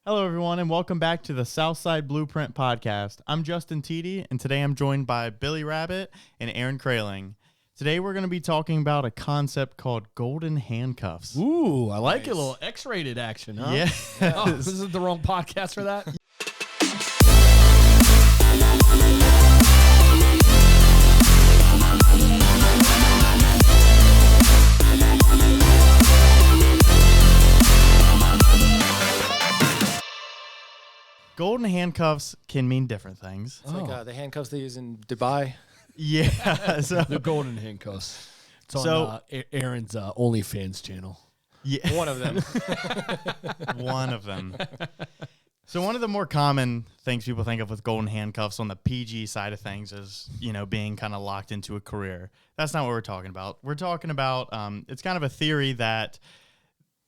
Hello, everyone, and welcome back to the Southside Blueprint Podcast. I'm Justin Teedy, and today I'm joined by Billy Rabbit and Aaron Kraling. Today we're going to be talking about a concept called golden handcuffs. Ooh, I like it. A little X-rated action, huh? Yeah. Oh, this is the wrong podcast for that? Golden handcuffs can mean different things. It's like the handcuffs they use in Dubai. Yeah. So, The golden handcuffs. It's on Aaron's OnlyFans channel. yeah, One of them. one of them. So one of the more common things people think of with golden handcuffs on the PG side of things is, being kind of locked into a career. That's not what we're talking about. We're talking about, it's kind of a theory that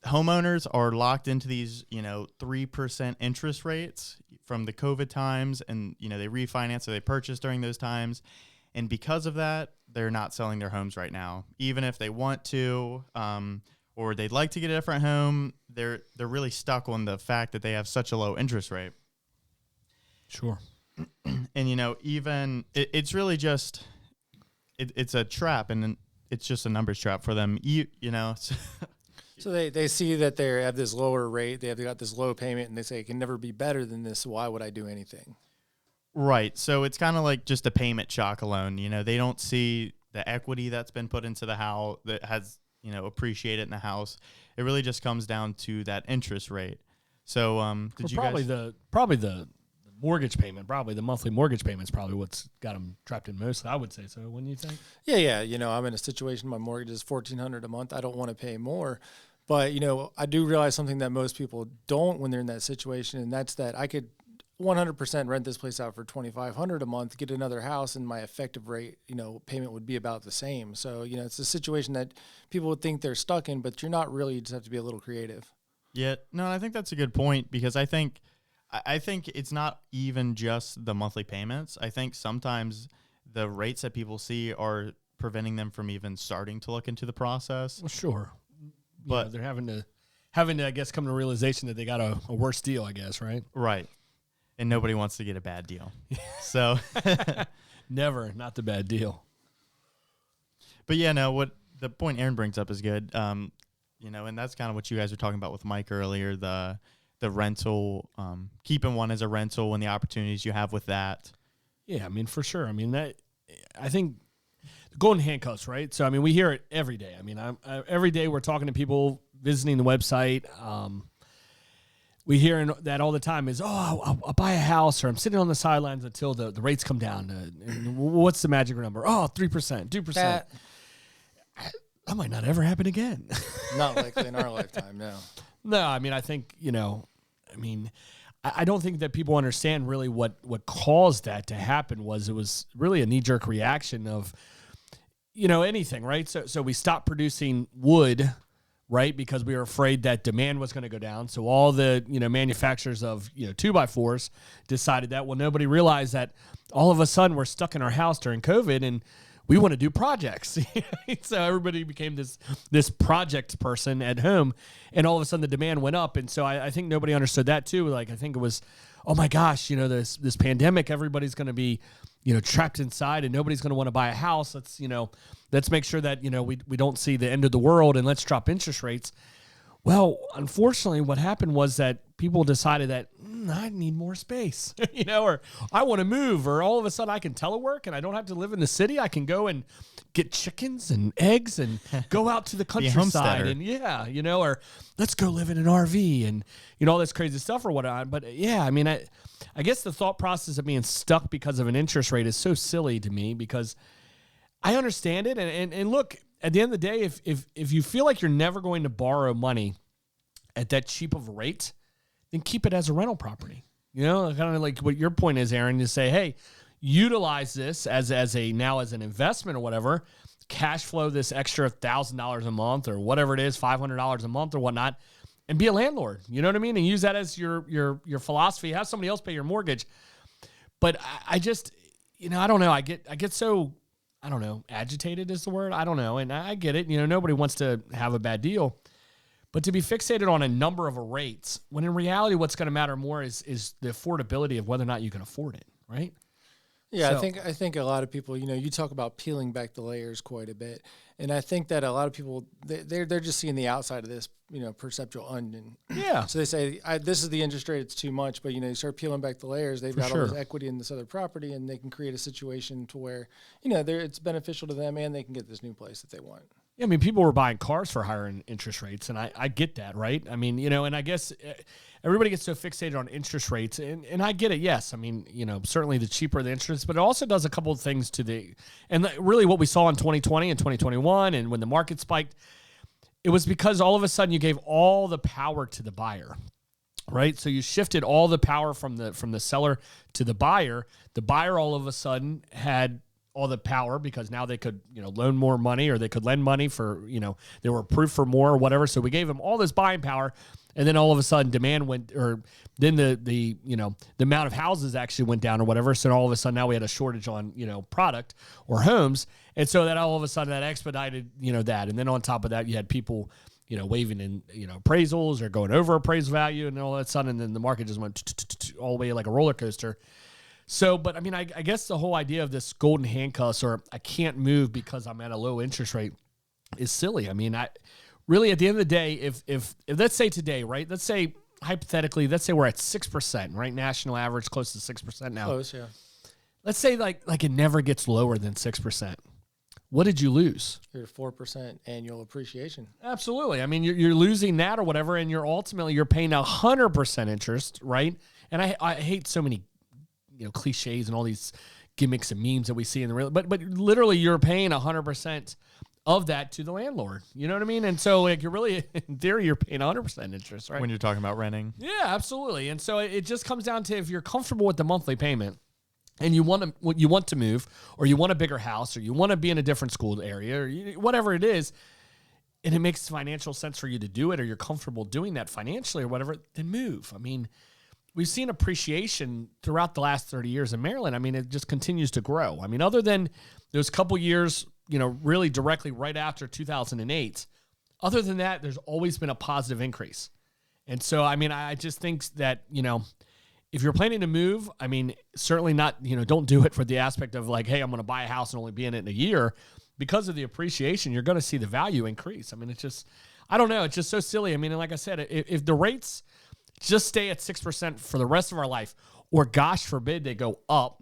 homeowners are locked into these, 3% interest rates from the COVID times, and, they refinance or they purchase during those times. And because of that, they're not selling their homes right now. Even if they want to, or they'd like to get a different home, they're really stuck on the fact that they have such a low interest rate. Sure. And, even it's really just, it's a trap, and it's just a numbers trap for them. So they see that they have this lower rate, they got this low payment, and they say it can never be better than this. So why would I do anything? Right. So it's kind of like just a payment shock alone. They don't see the equity that's been put into the house that has, appreciated in the house. It really just comes down to that interest rate. So probably the mortgage payment, probably the monthly mortgage payment is probably what's got them trapped in most. I would say so. Wouldn't you think? Yeah. I'm in a situation, my mortgage is $1,400 a month. I don't want to pay more. But, I do realize something that most people don't when they're in that situation, and that's that I could 100% rent this place out for $2,500 a month, get another house, and my effective rate, payment would be about the same. So, it's a situation that people would think they're stuck in, but you're not really. You just have to be a little creative. Yeah, no, I think that's a good point, because I think it's not even just the monthly payments. I think sometimes the rates that people see are preventing them from even starting to look into the process. Well, sure. But they're having to, I guess, come to the realization that they got a worse deal, I guess, right? Right. And nobody wants to get a bad deal. So Never, not the bad deal. But yeah, no, what the point Aaron brings up is good. And that's kind of what you guys were talking about with Mike earlier, the rental, keeping one as a rental and the opportunities you have with that. Yeah, for sure. I think the golden handcuffs, right? So, we hear it every day. Every day we're talking to people visiting the website. We hear that all the time is, I'll buy a house, or I'm sitting on the sidelines until the rates come down. And what's the magic number? 3%, 2%. That might not ever happen again. Not likely in our lifetime, no. No, I think, I don't think that people understand really what caused that to happen. It was really a knee-jerk reaction of, anything, right? So we stopped producing wood, right, because we were afraid that demand was going to go down. So all the, manufacturers of, 2x4s decided that. Well, nobody realized that all of a sudden we're stuck in our house during COVID and we want to do projects. So everybody became this project person at home, and all of a sudden the demand went up. And so I think nobody understood that too. Like, I think it was, oh my gosh, this pandemic, everybody's going to be, trapped inside, and nobody's going to want to buy a house. Let's make sure that, we don't see the end of the world, and let's drop interest rates. Well, unfortunately, what happened was that people decided that I need more space, or I want to move, or all of a sudden I can telework and I don't have to live in the city. I can go and get chickens and eggs and go out to the countryside and or let's go live in an RV and, all this crazy stuff or whatnot. But yeah, I guess the thought process of being stuck because of an interest rate is so silly to me, because I understand it. And look, at the end of the day, if you feel like you're never going to borrow money at that cheap of a rate, then keep it as a rental property. Kind of like what your point is, Aaron, to say, hey, utilize this as an investment or whatever, cash flow this extra $1,000 a month or whatever it is, $500 a month or whatnot, and be a landlord. You know what I mean? And use that as your philosophy. Have somebody else pay your mortgage. But I just, I don't know. I get so, I don't know, agitated is the word. I don't know. And I get it. Nobody wants to have a bad deal. But to be fixated on a number of rates, when in reality, what's going to matter more is the affordability of whether or not you can afford it, right? Yeah, So- I think a lot of people, you talk about peeling back the layers quite a bit, and I think that a lot of people they're just seeing the outside of this, perceptual onion. Yeah. So they say this is the interest rate; it's too much. But you start peeling back the layers, they've got all sure. this equity in this other property, and they can create a situation to where it's beneficial to them, and they can get this new place that they want. Yeah, I mean, people were buying cars for higher interest rates, and I get that, right? I mean, and I guess everybody gets so fixated on interest rates, and I get it, yes. I mean, certainly the cheaper the interest, but it also does a couple of things and really what we saw in 2020 and 2021, and when the market spiked, it was because all of a sudden you gave all the power to the buyer, right? So you shifted all the power from the seller to the buyer. The buyer all of a sudden had all the power because now they could, loan more money, or they could lend money for, they were approved for more or whatever. So we gave them all this buying power, and then all of a sudden demand went, or then the amount of houses actually went down or whatever. So all of a sudden now we had a shortage on, product or homes. And so that all of a sudden that expedited, that. And then on top of that, you had people, waving in, appraisals or going over appraisal value, and all of a sudden, and then the market just went all the way like a roller coaster. So, but I mean, I guess the whole idea of this golden handcuffs, or I can't move because I'm at a low interest rate, is silly. I mean, really at the end of the day, if let's say today, right? Let's say hypothetically, let's say we're at 6%, right? National average close to 6% now. Close, yeah. Let's say like it never gets lower than 6%. What did you lose? Your 4% annual appreciation. Absolutely. I mean, you're losing that or whatever, and you're paying 100% interest, right? And I hate so many cliches and all these gimmicks and memes that we see in the real, but literally you're paying 100% of that to the landlord. You know what I mean? And so like you're really, in theory, you're paying 100% interest, right? When you're talking about renting. Yeah, absolutely. And so it just comes down to if you're comfortable with the monthly payment and you want to move, or you want a bigger house, or you want to be in a different school area, or whatever it is, and it makes financial sense for you to do it, or you're comfortable doing that financially or whatever, then move. I mean, we've seen appreciation throughout the last 30 years in Maryland. I mean, it just continues to grow. I mean, other than those couple years, really directly right after 2008, other than that, there's always been a positive increase. And so, I mean, I just think that, if you're planning to move, I mean, certainly not, don't do it for the aspect of like, hey, I'm going to buy a house and only be in it in a year. Because of the appreciation, you're going to see the value increase. I mean, it's just, I don't know. It's just so silly. I mean, and like I said, if the rates just stay at 6% for the rest of our life, or gosh forbid they go up.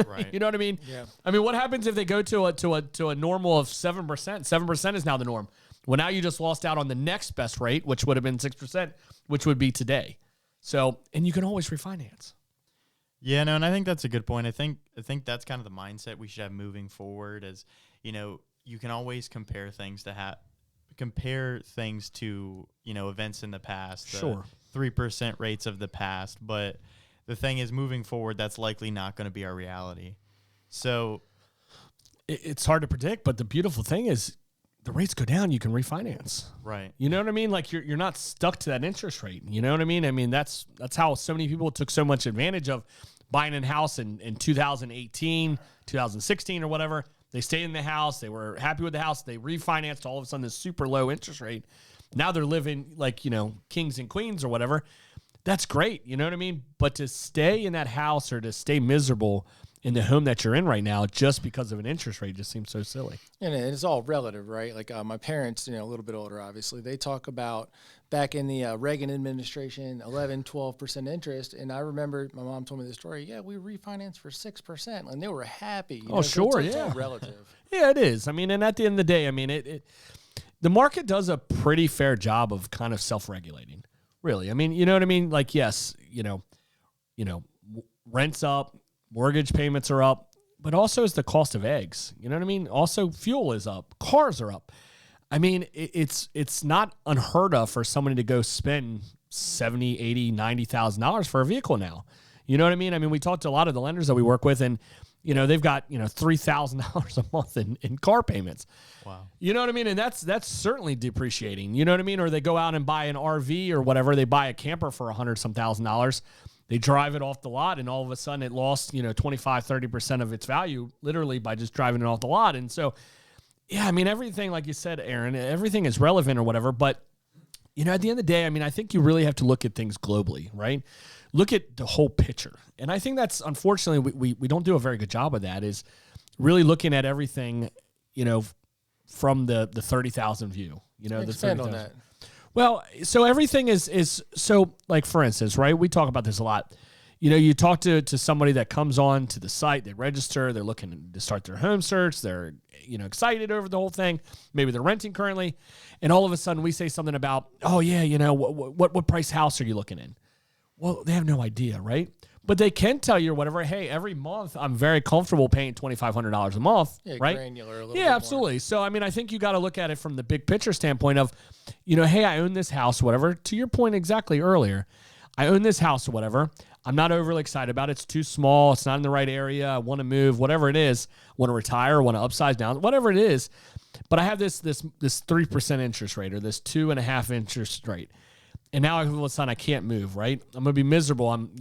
Right. You know what I mean? Yeah. I mean, what happens if they go to a normal of 7%? 7% is now the norm. Well, now you just lost out on the next best rate, which would have been 6%, which would be today. So, and you can always refinance. Yeah, no, and I think that's a good point. I think that's kind of the mindset we should have moving forward. As you can always compare things to events in the past. Sure. 3% rates of the past, but the thing is, moving forward, that's likely not going to be our reality. So It's hard to predict, but the beautiful thing is the rates go down, you can refinance. right. You know what I mean? Like you're not stuck to that interest rate. You know what I mean? I mean, that's how so many people took so much advantage of buying a house in 2018, 2016 or whatever. They stayed in the house. They were happy with the house. They refinanced all of a sudden this super low interest rate. Now they're living like, kings and queens or whatever. That's great. You know what I mean? But to stay in that house or to stay miserable in the home that you're in right now just because of an interest rate just seems so silly. And it's all relative, right? Like my parents, a little bit older, obviously, they talk about back in the Reagan administration, 11, 12% interest. And I remember my mom told me this story. Yeah, we refinanced for 6%, and they were happy. Oh, sure, it's yeah. all relative. Yeah, it is. I mean, and at the end of the day, I mean, the market does a pretty fair job of kind of self-regulating, really. I mean, you know what I mean? Like, yes, rent's up, mortgage payments are up, but also is the cost of eggs. You know what I mean? Also, fuel is up, cars are up. I mean, it's not unheard of for somebody to go spend $70,000, $80,000, $90,000 for a vehicle now. You know what I mean? I mean, we talked to a lot of the lenders that we work with, and they've got $3,000 a month in car payments. Wow. You know what I mean? And that's certainly depreciating. You know what I mean? Or they go out and buy an RV or whatever. They buy a camper for $100-some thousand. They drive it off the lot, and all of a sudden it lost 25, 30% of its value literally by just driving it off the lot. And so, yeah, I mean, everything, like you said, Aaron, everything is relevant or whatever. But at the end of the day, I mean, I think you really have to look at things globally, right? Look at the whole picture. And I think that's, unfortunately, we don't do a very good job of that, is really looking at everything, from the 30,000 view, Expand on that. Well, so everything is so, like, for instance, right? We talk about this a lot. You talk to somebody that comes on to the site, they register, they're looking to start their home search, they're, excited over the whole thing. Maybe they're renting currently. And all of a sudden we say something about, oh yeah, what price house are you looking in? Well, they have no idea, right? But they can tell you or whatever, hey, every month I'm very comfortable paying $2,500 a month, right? Granular a little yeah, bit absolutely. More. So, I mean, I think you got to look at it from the big picture standpoint of, hey, I own this house, whatever. To your point exactly earlier, I own this house or whatever. I'm not overly excited about it. It's too small. It's not in the right area. I want to move, whatever it is. Want to retire, want to upsize down, whatever it is. But I have this 3% interest rate or this 2.5% interest rate. And now all of a sudden I can't move, right? I'm going to be miserable. I'm,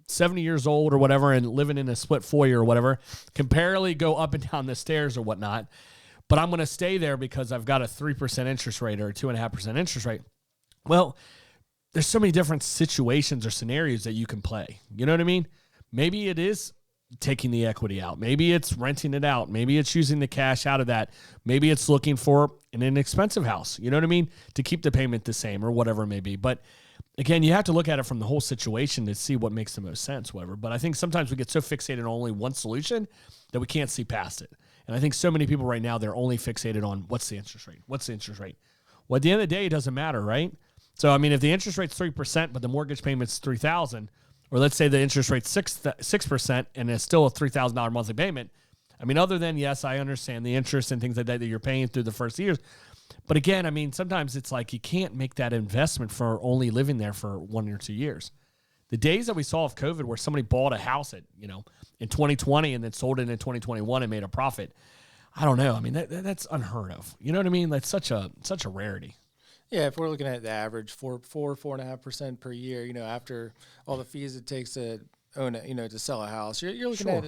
70 years old or whatever and living in a split foyer or whatever. Can barely go up and down the stairs or whatnot. But I'm going to stay there because I've got a 3% interest rate or a 2.5% interest rate. Well, there's so many different situations or scenarios that you can play. You know what I mean? Maybe it is taking the equity out. Maybe it's renting it out. Maybe it's using the cash out of that. Maybe it's looking for an inexpensive house. You know what I mean? To keep the payment the same or whatever it may be. But again, you have to look at it from the whole situation to see what makes the most sense, whatever. But I think sometimes we get so fixated on only one solution that we can't see past it. And I think so many people right now, they're only fixated on what's the interest rate? What's the interest rate? Well, at the end of the day, it doesn't matter, right? So, I mean, if the interest rate's 3%, but the mortgage payment's $3,000, or let's say the interest rate's 6% and it's still a $3,000 monthly payment. I mean, other than, yes, I understand the interest and things like that you're paying through the first years. But again, I mean, sometimes it's like you can't make that investment for only living there for 1 or 2 years. The days that we saw of COVID where somebody bought a house at, in 2020 and then sold it in 2021 and made a profit, I don't know. I mean, that's unheard of. You know what I mean? That's such a rarity. Yeah, if we're looking at the average 4.5% per year, after all the fees it takes to own it, to sell a house, you're looking at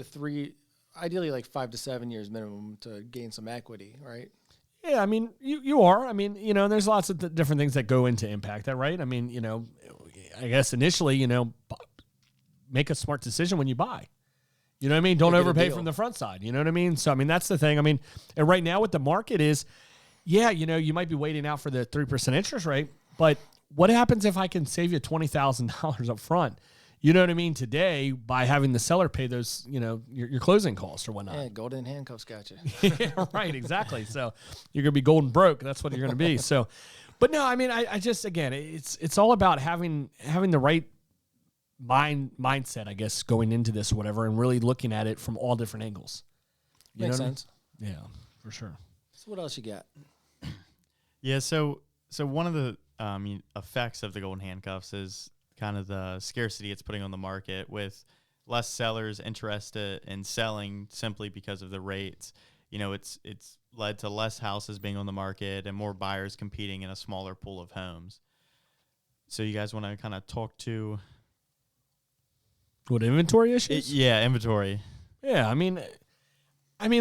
ideally like 5 to 7 years minimum to gain some equity, right? Yeah, I mean, you are. I mean, there's lots of different things that go into impact that, right? I mean, I guess initially, make a smart decision when you buy. You know what I mean? Don't overpay from the front side. You know what I mean? So, I mean, that's the thing. I mean, and right now what the market is, yeah, you might be waiting out for the 3% interest rate, but what happens if I can save you $20,000 up front? You know what I mean? Today, by having the seller pay those, your closing costs or whatnot. Yeah, golden handcuffs got you. Yeah, right, exactly. So you're going to be golden broke. That's what you're going to be. So, but no, I mean, I just, again, it's all about having the right mindset, I guess, going into this or whatever, and really looking at it from all different angles. Makes sense. I mean? Yeah, for sure. So what else you got? Yeah, so one of the effects of the golden handcuffs is kind of the scarcity it's putting on the market, with less sellers interested in selling simply because of the rates. It's led to less houses being on the market and more buyers competing in a smaller pool of homes. So you guys want to kind of talk to what, inventory issues? Inventory. Yeah, I mean,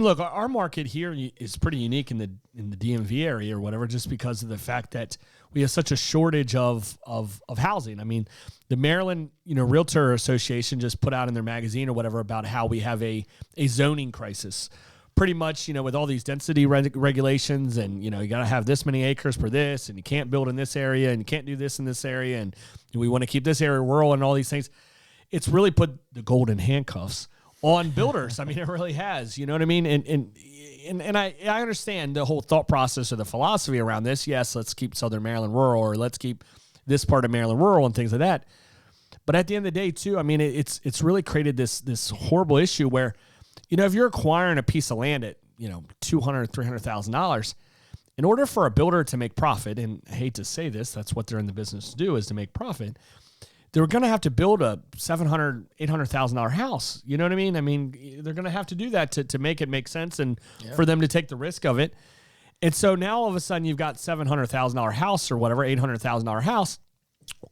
look, our market here is pretty unique in the DMV area or whatever, just because of the fact that we have such a shortage of housing. I mean, the Maryland, Realtor Association just put out in their magazine or whatever about how we have a zoning crisis. Pretty much, with all these density regulations and, you got to have this many acres per this, and you can't build in this area, and you can't do this in this area, and we want to keep this area rural and all these things. It's really put the golden handcuffs on builders. I mean, it really has, you know what I mean? And I understand the whole thought process or the philosophy around this. Yes, let's keep Southern Maryland rural, or let's keep this part of Maryland rural and things like that. But at the end of the day, too, I mean, it's really created this horrible issue where, if you're acquiring a piece of land at, $200,000, $300,000, in order for a builder to make profit, and I hate to say this, that's what they're in the business to do, is to make profit, they're going to have to build a $700,000, $800,000 house. You know what I mean? I mean, they're going to have to do that to make it make sense and for them to take the risk of it. And so now all of a sudden you've got $700,000 house or whatever, $800,000 house.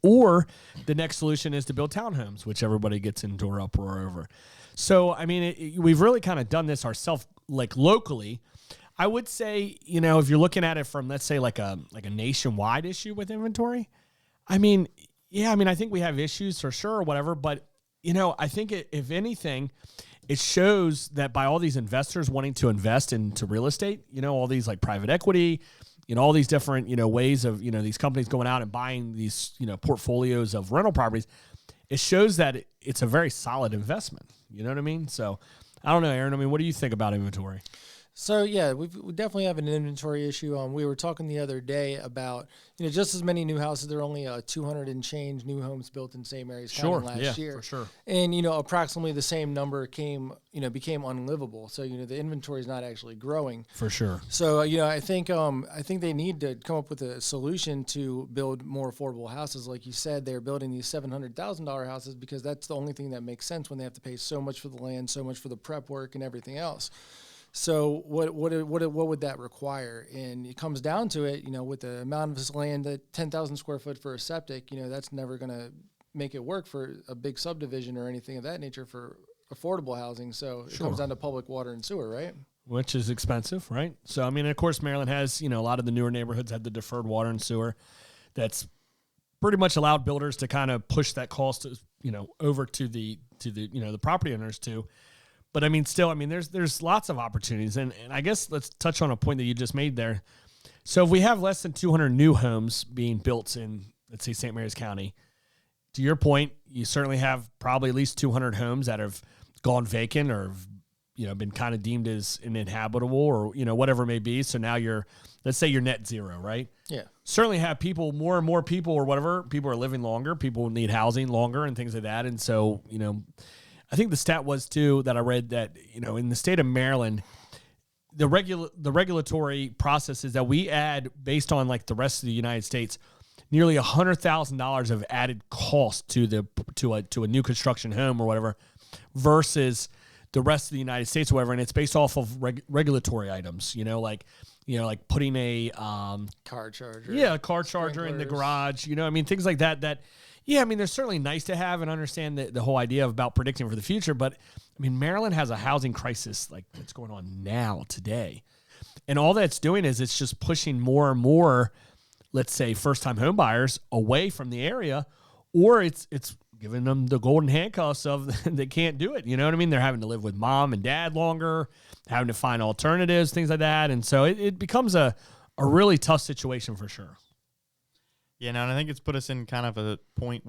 Or the next solution is to build townhomes, which everybody gets into an uproar over. So, I mean, we've really kind of done this ourselves, like locally. I would say, if you're looking at it from, let's say, like a nationwide issue with inventory, I think we have issues for sure or whatever, but, I think if anything, it shows that by all these investors wanting to invest into real estate, all these like private equity, all these different, ways of, these companies going out and buying these, portfolios of rental properties, it shows that it's a very solid investment. You know what I mean? So I don't know, Aaron. I mean, what do you think about inventory? So yeah, we definitely have an inventory issue. We were talking the other day about just as many new houses. There are only 200 and change new homes built in St. Mary's County last year. For sure. And approximately the same number became unlivable. So the inventory is not actually growing. For sure. So I think they need to come up with a solution to build more affordable houses. Like you said, they're building these $700,000 houses because that's the only thing that makes sense when they have to pay so much for the land, so much for the prep work, and everything else. So what would that require? And it comes down to it, with the amount of this land, at 10,000 square foot for a septic, that's never going to make it work for a big subdivision or anything of that nature for affordable housing. So it comes down to public water and sewer, right? Which is expensive, right? So, of course, Maryland has, a lot of the newer neighborhoods have the deferred water and sewer. That's pretty much allowed builders to kind of push that cost, over to the property owners too. But still, there's lots of opportunities. And I guess let's touch on a point that you just made there. So if we have less than 200 new homes being built in, let's say, St. Mary's County, to your point, you certainly have probably at least 200 homes that have gone vacant or, been kind of deemed as uninhabitable or, whatever it may be. So now let's say you're net zero, right? Yeah. Certainly have more and more people or whatever. People are living longer. People need housing longer and things like that. And so, I think the stat was too that I read that, in the state of Maryland, the regulatory process is that we add, based on like the rest of the United States, nearly $100,000 of added cost to a new construction home or whatever, versus the rest of the United States or whatever, and it's based off of regulatory items, like putting a car charger, a car charger in the garage, things like that. Yeah, they're certainly nice to have and understand the whole idea about predicting for the future. But, Maryland has a housing crisis like that's going on now, today. And all that's doing is it's just pushing more and more, let's say, first-time home buyers away from the area, or it's giving them the golden handcuffs of they can't do it. You know what I mean? They're having to live with mom and dad longer, having to find alternatives, things like that. And so it becomes a really tough situation for sure. Yeah, no, and I think it's put us in kind of a point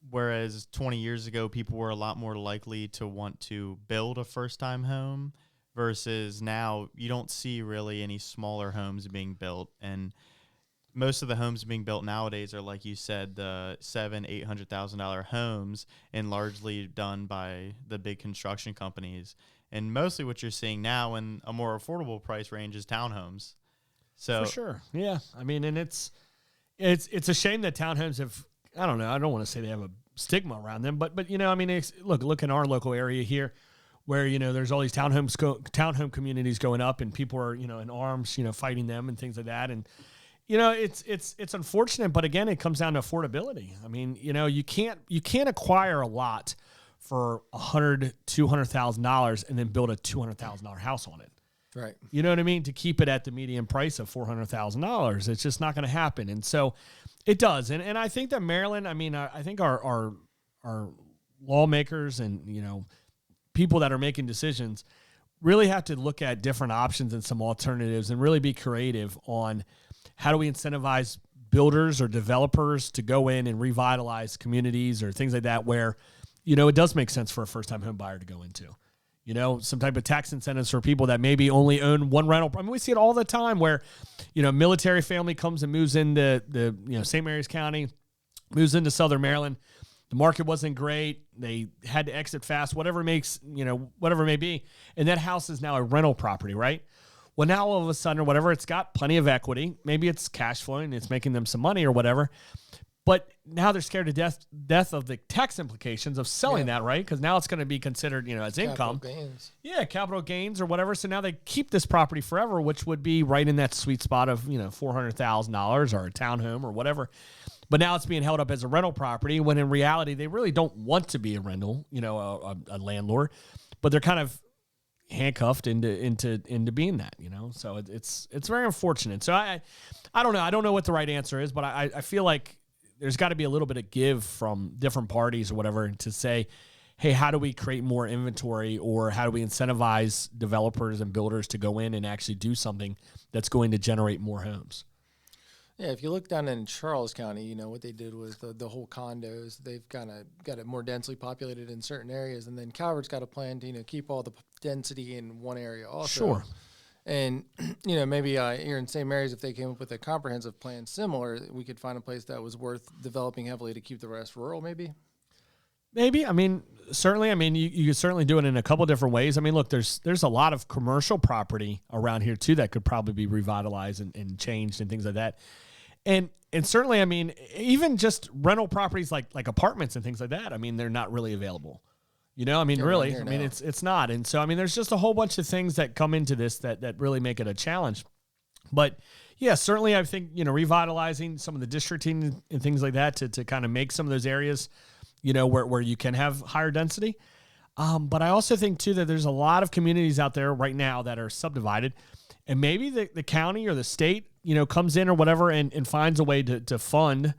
whereas 20 years ago, people were a lot more likely to want to build a first-time home versus now you don't see really any smaller homes being built. And most of the homes being built nowadays are, like you said, the $700,000-$800,000 homes, and largely done by the big construction companies. And mostly what you're seeing now in a more affordable price range is townhomes. So for sure, yeah. And it's a shame that townhomes have, I don't know, I don't want to say they have a stigma around them, but look in our local area here where, there's all these townhome communities going up and people are, in arms, fighting them and things like that. And, it's unfortunate, but again, it comes down to affordability. You can't acquire a lot for $200,000 and then build a $200,000 house on it. Right. You know what I mean? To keep it at the median price of $400,000. It's just not going to happen. And so it does. And I think that Maryland, I think our lawmakers and, people that are making decisions really have to look at different options and some alternatives and really be creative on how do we incentivize builders or developers to go in and revitalize communities or things like that where, it does make sense for a first-time home buyer to go into. Some type of tax incentives for people that maybe only own one rental. We see it all the time where, military family comes and moves into St. Mary's County, moves into Southern Maryland. The market wasn't great. They had to exit fast, whatever it may be. And that house is now a rental property, right? Well, now all of a sudden or whatever, it's got plenty of equity. Maybe it's cash flowing, it's making them some money or whatever. But now they're scared to death of the tax implications of selling that, right? Because now it's going to be considered, as income. Capital gains. Yeah, capital gains or whatever. So now they keep this property forever, which would be right in that sweet spot of, $400,000 or a townhome or whatever. But now it's being held up as a rental property when in reality they really don't want to be a rental, a landlord. But they're kind of handcuffed into being that, So it's very unfortunate. So I don't know. I don't know what the right answer is, but I feel like there's got to be a little bit of give from different parties or whatever to say, hey, how do we create more inventory, or how do we incentivize developers and builders to go in and actually do something that's going to generate more homes? Yeah, if you look down in Charles County, what they did was the whole condos. They've kind of got it more densely populated in certain areas, and then Calvert's got a plan to keep all the density in one area also. Sure. And maybe here in St. Mary's, if they came up with a comprehensive plan similar, we could find a place that was worth developing heavily to keep the rest rural. Maybe. I mean, certainly. I mean, you could certainly do it in a couple different ways. I mean, look, there's a lot of commercial property around here too that could probably be revitalized and changed and things like that. And certainly, I mean, even just rental properties like apartments and things like that, I mean, they're not really available. I mean, really, I mean, it's not. And so, I mean, there's just a whole bunch of things that come into this that really make it a challenge. But yeah, certainly I think, revitalizing some of the districting and things like that to kind of make some of those areas, where you can have higher density. But I also think too that there's a lot of communities out there right now that are subdivided, and maybe the county or the state, comes in or whatever and finds a way to fund,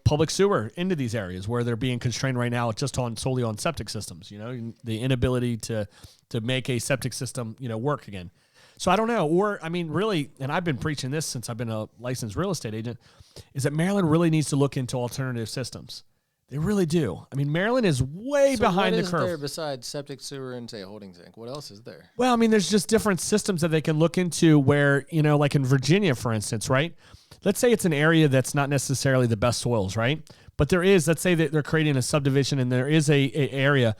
public sewer into these areas where they're being constrained right now just solely on septic systems, the inability to make a septic system, work again. So I don't know. Or, I mean, really, and I've been preaching this since I've been a licensed real estate agent, is that Maryland really needs to look into alternative systems. They really do. I mean, Maryland is way behind the curve. What is there besides septic, sewer, and, say, a holding tank? What else is there? Well, I mean, there's just different systems that they can look into where, like in Virginia, for instance, right? Let's say it's an area that's not necessarily the best soils, right? But let's say that they're creating a subdivision and there is a area.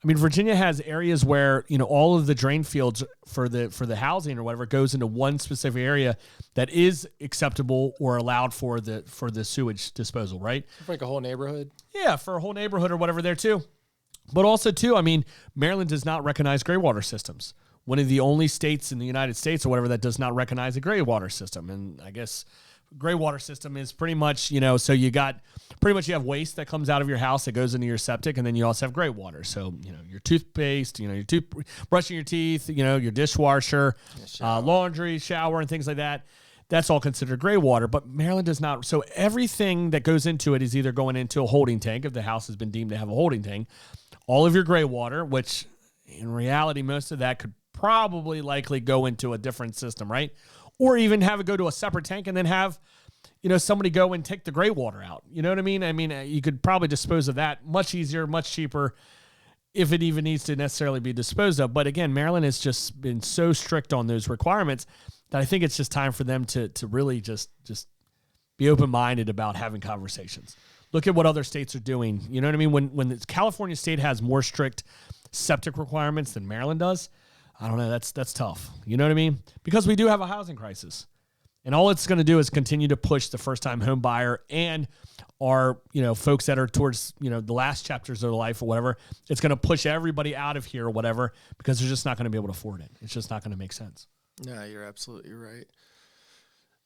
I mean, Virginia has areas where, all of the drain fields for the housing or whatever goes into one specific area that is acceptable or allowed for the sewage disposal, right? For like a whole neighborhood? Yeah, for a whole neighborhood or whatever there too. But also too, I mean, Maryland does not recognize gray water systems. One of the only states in the United States or whatever that does not recognize a gray water system. And I guess gray water system is pretty much, so you have waste that comes out of your house that goes into your septic, and then you also have gray water. So, your toothpaste, your brushing your teeth, your dishwasher, laundry, shower, and things like that. That's all considered gray water, but Maryland does not. So everything that goes into it is either going into a holding tank if the house has been deemed to have a holding tank. All of your gray water, which in reality, most of that could probably likely go into a different system, right? Or even have it go to a separate tank and then have, somebody go and take the gray water out. You know what I mean? I mean, you could probably dispose of that much easier, much cheaper, if it even needs to necessarily be disposed of. But again, Maryland has just been so strict on those requirements that I think it's just time for them to really just be open-minded about having conversations. Look at what other states are doing. You know what I mean? When the California state has more strict septic requirements than Maryland does, I don't know. That's tough. You know what I mean? Because we do have a housing crisis. And all it's going to do is continue to push the first-time home buyer and our, folks that are towards, the last chapters of their life or whatever. It's going to push everybody out of here or whatever because they're just not going to be able to afford it. It's just not going to make sense. No, you're absolutely right.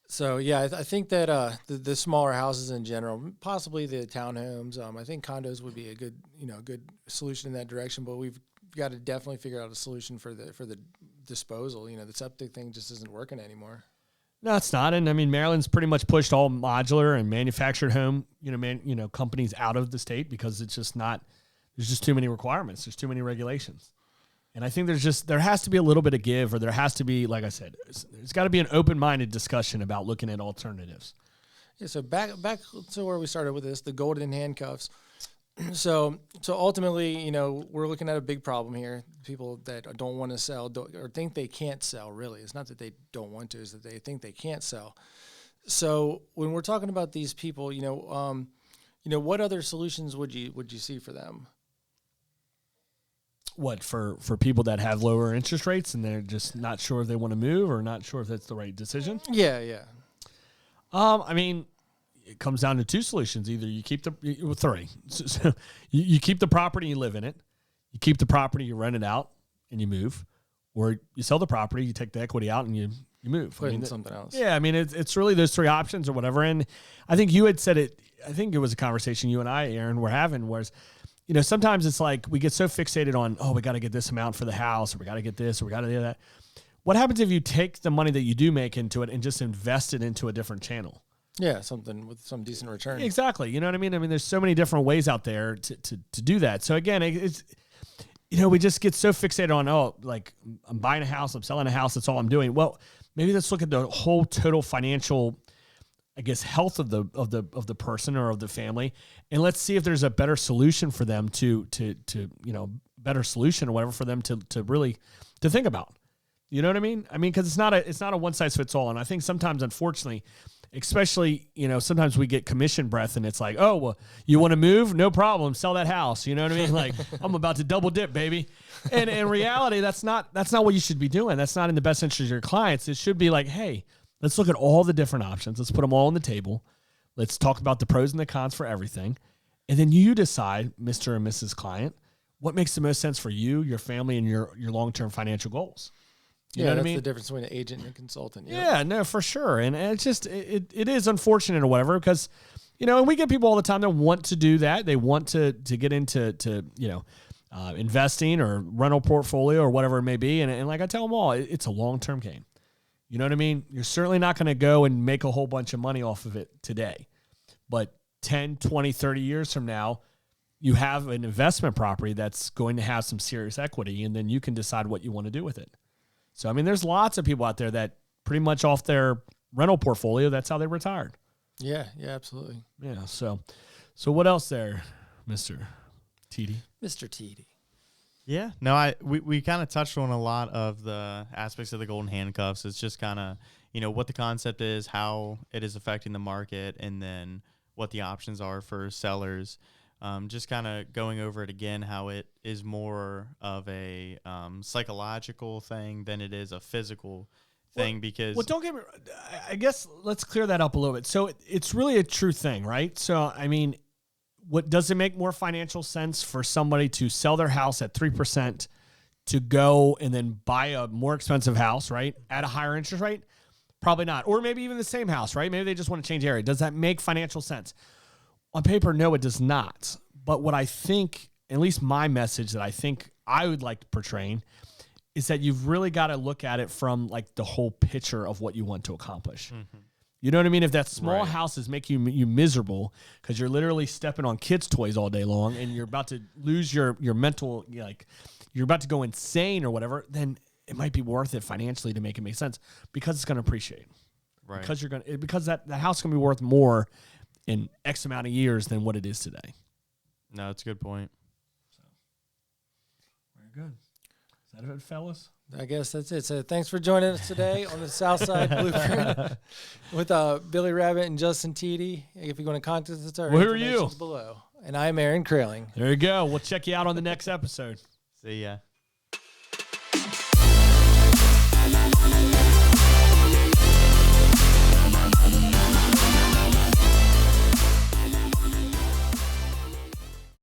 So, yeah, I think that the smaller houses in general, possibly the townhomes, I think condos would be a good, good solution in that direction. But we've got to definitely figure out a solution for the disposal. The septic thing just isn't working anymore. No, it's not. And I mean, Maryland's pretty much pushed all modular and manufactured home, companies out of the state because it's just not. There's just too many requirements. There's too many regulations. And I think there has to be a little bit of give, or there has to be, like I said, there's got to be an open-minded discussion about looking at alternatives. Yeah. So back to where we started with this, the golden handcuffs. So ultimately, we're looking at a big problem here. People that don't want to sell or think they can't sell. Really, it's not that they don't want to; it's that they think they can't sell. So when we're talking about these people, what other solutions would you see for them? What, for people that have lower interest rates and they're just not sure if they want to move or not sure if that's the right decision? Yeah. I mean, it comes down to two solutions. Either you keep three. So you keep the property, you live in it. You keep the property, you rent it out, and you move. Or you sell the property, you take the equity out, and you move. Put in something else. Yeah, I mean, it's really those three options or whatever. And I think you had said it, I think it was a conversation you and I, Aaron, were having, was, sometimes it's like we get so fixated on, oh, we got to get this amount for the house, or we got to get this, or we got to do that. What happens if you take the money that you do make into it and just invest it into a different channel? Yeah, something with some decent return. Exactly. You know what I mean? I mean, there's so many different ways out there to do that. So again, it's, we just get so fixated on, oh, like I'm buying a house, I'm selling a house, that's all I'm doing. Well, maybe let's look at the whole total financial, I guess, health of the person or of the family, and let's see if there's a better solution for them to better solution or whatever for them to really to think about. You know what I mean? I mean, because it's not a one size fits all, and I think sometimes, unfortunately, especially sometimes we get commission breath, and it's like, oh, well, you want to move? No problem, sell that house. You know what I mean? Like, I'm about to double dip, baby. And in reality, that's not what you should be doing. That's not in the best interest of your clients. It should be like, hey, let's look at all the different options. Let's put them all on the table. Let's talk about the pros and the cons for everything. And then you decide, Mr. and Mrs. Client, what makes the most sense for you, your family, and your long-term financial goals. You know what I mean? That's the difference between an agent and a consultant. Yep. Yeah, no, for sure. And it's just, it is unfortunate or whatever, because, and we get people all the time that want to do that. They want to get into, investing or rental portfolio or whatever it may be. And like I tell them all, it's a long-term game. You know what I mean? You're certainly not going to go and make a whole bunch of money off of it today. But 10, 20, 30 years from now, you have an investment property that's going to have some serious equity, and then you can decide what you want to do with it. So, I mean, there's lots of people out there that pretty much off their rental portfolio, that's how they retired. Yeah, absolutely. Yeah, so what else there, Mr. TD? Mr. TD. Yeah, no, we kind of touched on a lot of the aspects of the golden handcuffs. It's just kind of, what the concept is, how it is affecting the market, and then what the options are for sellers. Just kind of going over it again, how it is more of a psychological thing than it is a physical thing. Because don't get me. I guess let's clear that up a little bit. So it's really a true thing, right? So I mean, what does it make more financial sense for somebody to sell their house at 3% to go and then buy a more expensive house, right, at a higher interest rate? Probably not. Or maybe even the same house, right? Maybe they just want to change area. Does that make financial sense? On paper, no, it does not. But what I think, at least my message that I think I would like to portray, is that you've really got to look at it from like the whole picture of what you want to accomplish. Mm-hmm. You know what I mean? If that small house is making you miserable because you're literally stepping on kids' toys all day long and you're about to lose your mental, like you're about to go insane or whatever, then it might be worth it financially to make it make sense because it's going to appreciate. Right. Because that house is going to be worth more in X amount of years than what it is today. No, that's a good point. So, very good. Is that it, fellas? I guess that's it. So thanks for joining us today on the Southside Blueprint with Billy Rabbit and Justin Teedy. If you want to contact us, our who are you? Below. And I'm Aaron Kraling. There you go. We'll check you out on the next episode. See ya.